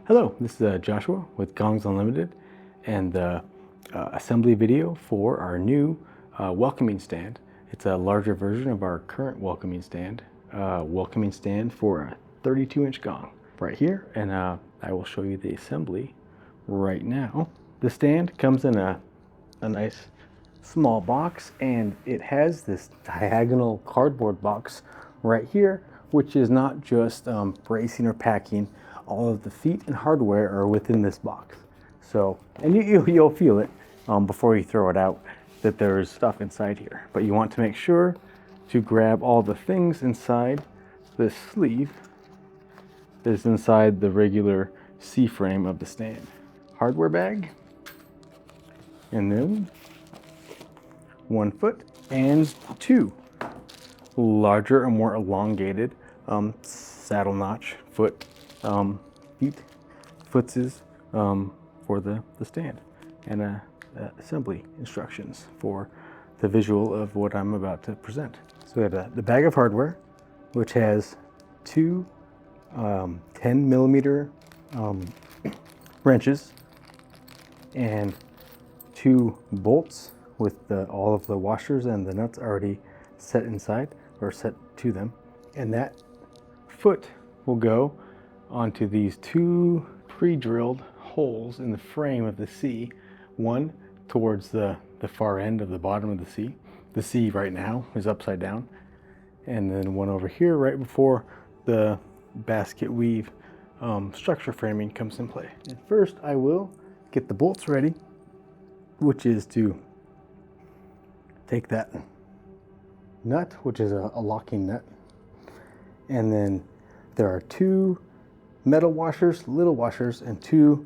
Hello, this is Joshua with Gongs Unlimited and the assembly video for our new welcoming stand. It's a larger version of our current welcoming stand for a 32-inch gong right here, and I will show you the assembly right now. The stand comes in a nice small box, and it has this diagonal cardboard box right here, which is not just bracing or packing. All of the feet and hardware are within this box. So, and you'll feel it before you throw it out that there's stuff inside here. But you want to make sure to grab all the things inside this sleeve that is inside the regular C-frame of the stand. Hardware bag, and then 1 foot and 2 larger and more elongated saddle notch footses for the stand, and assembly instructions for the visual of what I'm about to present. So we have the bag of hardware, which has 2 10mm wrenches and 2 bolts with all of the washers and the nuts already set inside or set to them. And that foot will go onto these 2 pre-drilled holes in the frame of the C, one towards the far end of the bottom of the C. The C right now is upside down, and then one over here right before the basket weave structure framing comes in play. And first I will get the bolts ready, which is to take that nut, which is a locking nut, and then there are 2 metal washers, little washers, and 2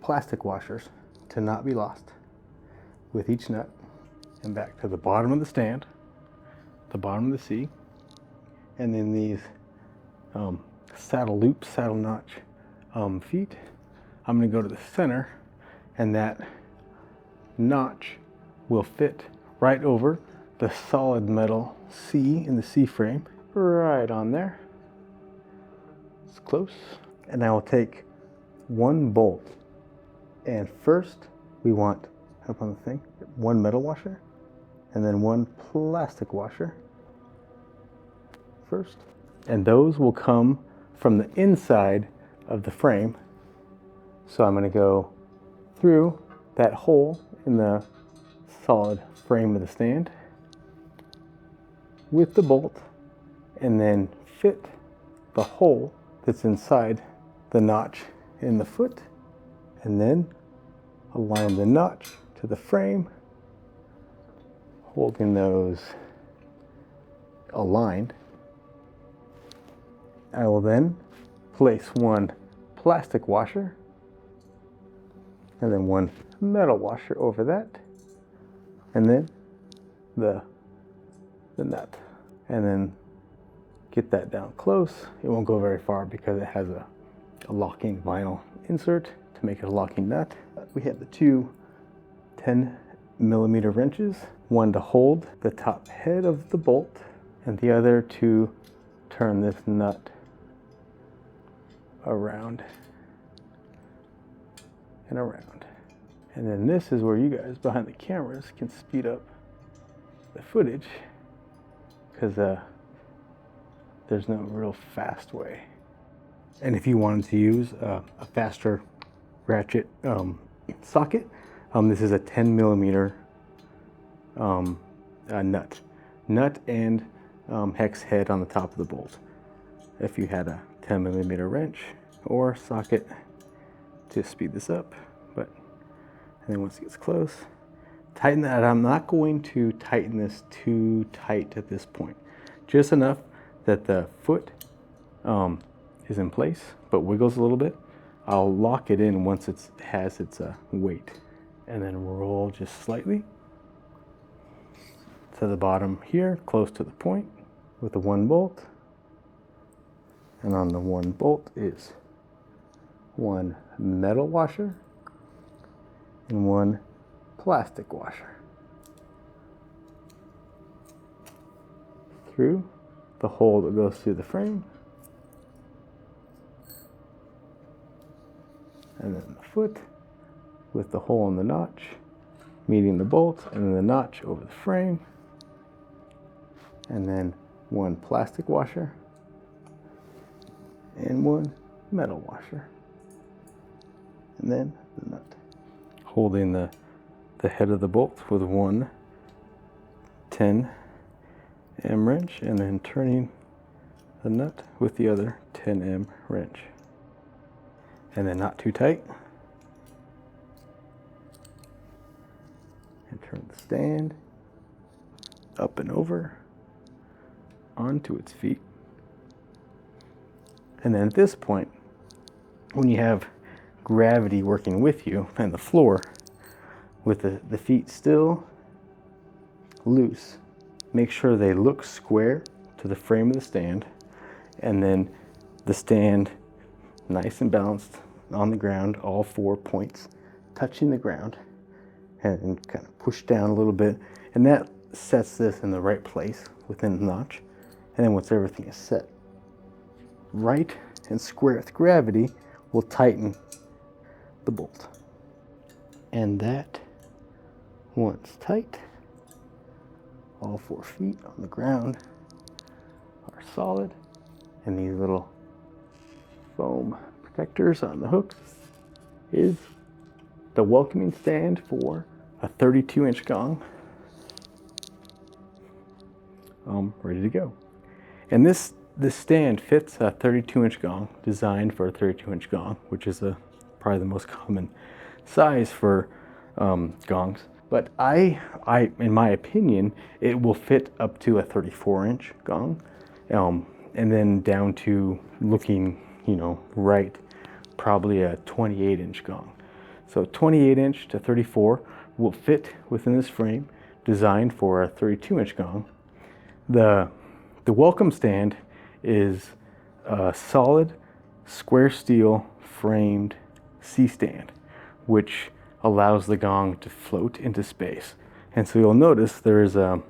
plastic washers to not be lost with each nut. And back to the bottom of the stand, the bottom of the C, and then these saddle loop, saddle notch feet. I'm going to go to the center, and that notch will fit right over the solid metal C in the C frame, right on there. It's close. And I will take 1 bolt, and first we want, up on the thing, 1 metal washer and then 1 plastic washer first, and those will come from the inside of the frame. So I'm going to go through that hole in the solid frame of the stand with the bolt, and then fit the hole that's inside the notch in the foot, and then align the notch to the frame, holding those aligned. I will then place 1 plastic washer and then 1 metal washer over that, and then the nut, and then get that down close. It won't go very far because it has a locking vinyl insert to make it a locking nut. We have the 2 10mm wrenches, one to hold the top head of the bolt and the other to turn this nut around and around. And then this is where you guys behind the cameras can speed up the footage, because there's no real fast way. And if you wanted to use a faster ratchet socket, this is a 10mm nut and hex head on the top of the bolt. If you had a 10mm wrench or socket to speed this up, and then once it gets close, tighten that. I'm not going to tighten this too tight at this point, just enough that the foot is in place but wiggles a little bit. I'll lock it in once it has its weight, and then roll just slightly to the bottom here, close to the point, with the 1 bolt. And on the 1 bolt is 1 metal washer and 1 plastic washer through the hole that goes through the frame, and then the foot with the hole in the notch, meeting the bolt, and then the notch over the frame, and then one plastic washer and one metal washer, and then the nut. Holding the head of the bolt with one 10M wrench, and then turning the nut with the other 10M wrench. And then not too tight. And turn the stand up and over onto its feet. And then at this point, when you have gravity working with you and the floor, with the feet still loose, make sure they look square to the frame of the stand, and then the stand nice and balanced on the ground, all 4 points touching the ground, and kind of push down a little bit, and that sets this in the right place within the notch. And then once everything is set right and square with gravity, we'll tighten the bolt. And that, once tight, all 4 feet on the ground are solid, and these little foam protectors on the hooks is the welcoming stand for a 32-inch gong, ready to go. And this stand fits a 32-inch gong, designed for a 32-inch gong, which is probably the most common size for gongs. But in my opinion, it will fit up to a 34-inch gong, and then down to looking, right, probably a 28-inch gong. So 28-inch to 34 will fit within this frame, designed for a 32-inch gong. The welcome stand is a solid square steel framed C-stand, which allows the gong to float into space. And so you'll notice there's a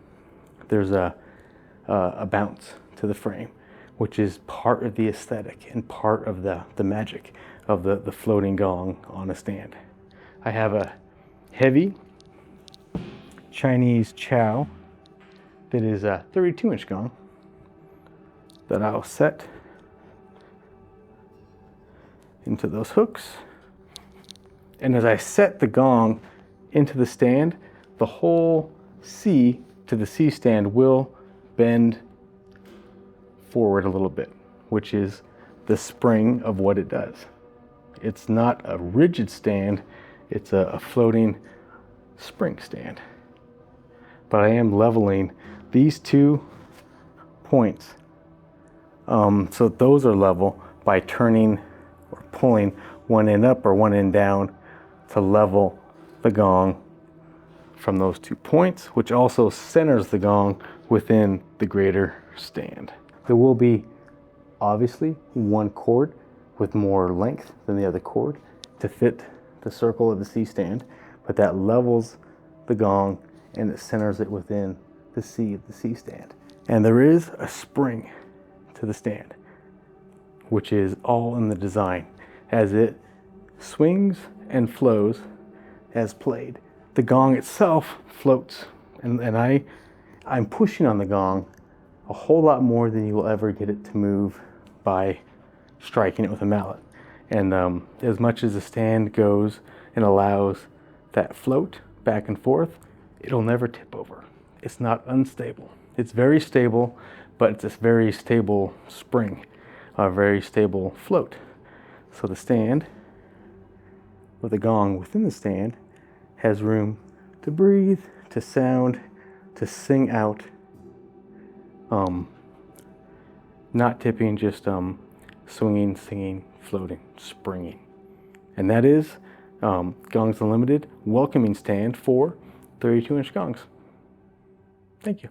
bounce to the frame, which is part of the aesthetic and part of the magic of the floating gong on a stand. I have a heavy Chinese chow that is a 32-inch gong that I'll set into those hooks. And as I set the gong into the stand, the whole C to the C stand will bend forward a little bit, which is the spring of what it does. It's not a rigid stand, it's a floating spring stand. But I am leveling these 2 points, so those are level, by turning or pulling one end up or one end down to level the gong from those 2 points, which also centers the gong within the greater stand. There will be obviously one cord with more length than the other cord to fit the circle of the C stand, but that levels the gong and it centers it within the C of the C stand. And there is a spring to the stand, which is all in the design. As it swings and flows as played, the gong itself floats, and I'm pushing on the gong a whole lot more than you will ever get it to move by striking it with a mallet. And as much as the stand goes and allows that float back and forth, it'll never tip over. It's not unstable. It's very stable, but it's a very stable spring, a very stable float. So the stand, with the gong within the stand, has room to breathe, to sound, to sing out. Not tipping, just swinging, singing, floating, springing. And that is Gongs Unlimited welcoming stand for 32-inch gongs. Thank you.